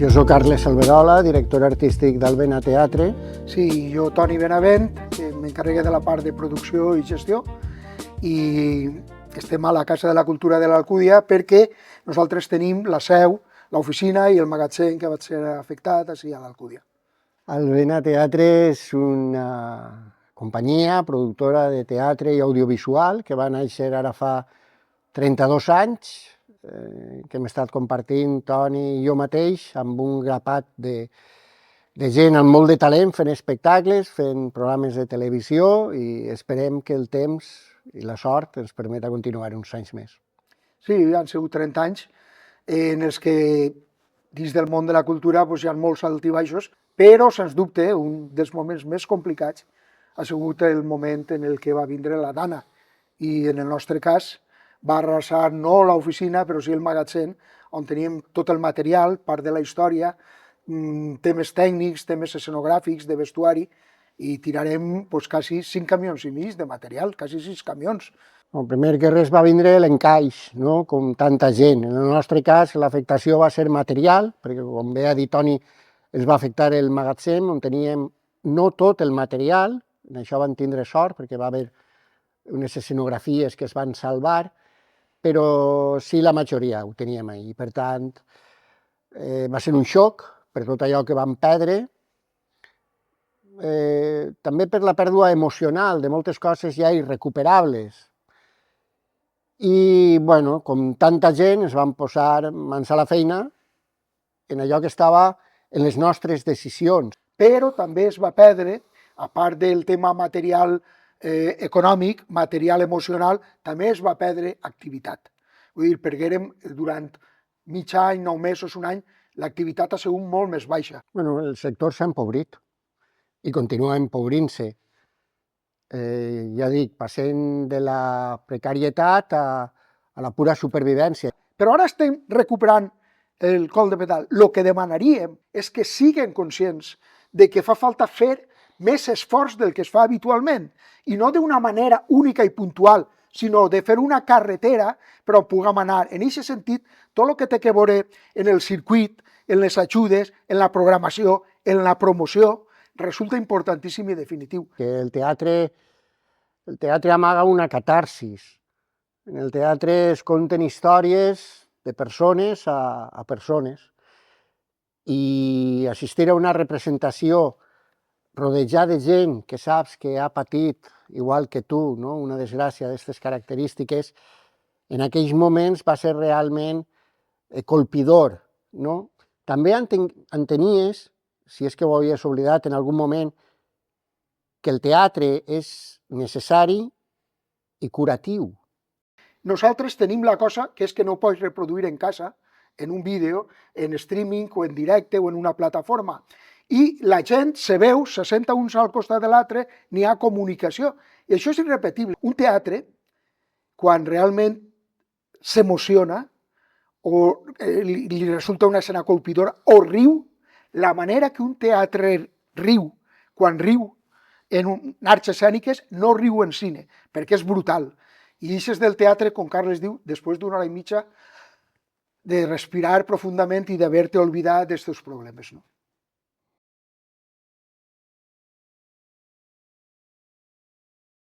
Jo soc Carles Alberola, director artístic del Vena Teatre. Sí, jo, Toni Benavent, que m'encarrega de la part de producció i gestió, i estem a la Casa de la Cultura de l'Alcúdia perquè nosaltres tenim la seu, l'oficina i el magatzem que va ser afectat així a l'Alcúdia. El Vena Teatre és una companyia productora de teatre i audiovisual que va néixer ara fa 32 anys, que hem estat compartint Toni i jo mateix amb un grapat de gent amb molt de talent fent espectacles, fent programes de televisió, i esperem que el temps i la sort ens permeta continuar uns anys més. Sí, han sigut 30 anys en els que dins del món de la cultura hi ha molts altibaixos, però sens dubte un dels moments més complicats ha sigut el moment en el que va vindre la Dana, i en el nostre cas va arrasar no l'oficina, però sí el magatzem, on teníem tot el material, part de la història, temes tècnics, temes escenogràfics, de vestuari, i tirarem quasi 5 camions i mig de material, quasi 6 camions. El primer que res va vindre l'encaix, no? Com tanta gent. En el nostre cas l'afectació va ser material, perquè com bé ha dit Toni, ens va afectar el magatzem, on teníem no tot el material, en això van tindre sort perquè va haver unes escenografies que es van salvar, però sí la majoria ho teníem ahir. Per tant, va ser un xoc per tot allò que vam perdre, també per la pèrdua emocional de moltes coses ja irrecuperables. I, bueno, com tanta gent, ens vam posar mans a la feina en allò que estava en les nostres decisions. Però també es va perdre, a part del tema material econòmic, material emocional, també es va perdre activitat. Vull dir, perguérem durant mig any, 9 mesos, un any, l'activitat ha sigut molt més baixa. Bueno, el sector s'ha empobrit i continua empobrint-se. Ja dic, passem de la precarietat a la pura supervivència. Però ara estem recuperant el col de pedal. El que demanaríem és que siguin conscients de que fa falta fer més esforç del que es fa habitualment, i no d'una manera única i puntual, sinó de fer una carretera per on puguem anar. En aquest sentit, tot el que té a veure en el circuit, en les ajudes, en la programació, en la promoció, resulta importantíssim i definitiu. Que el teatre amaga una catarsis. En el teatre es conten històries de persones a persones, i assistir a una representació rodejar de gent que saps que ha patit, igual que tu, no? Una desgràcia d'aquestes característiques, en aquells moments va ser realment colpidor. No? També entenies, si és que ho havies oblidat en algun moment, que el teatre és necessari i curatiu. Nosaltres tenim la cosa que és que no pots reproduir en casa, en un vídeo, en streaming o en directe o en una plataforma. I la gent se veu, se senta uns al costat de l'altre, n'hi ha comunicació. I això és irrepetible. Un teatre, quan realment s'emociona o li resulta una escena colpidora o riu, la manera que un teatre riu, quan riu en arts escèniques, no riu en cine, perquè és brutal. I ixes del teatre, com Carles diu, després d'una hora i mitja de respirar profundament i d'haver-te oblidat dels teus problemes. No?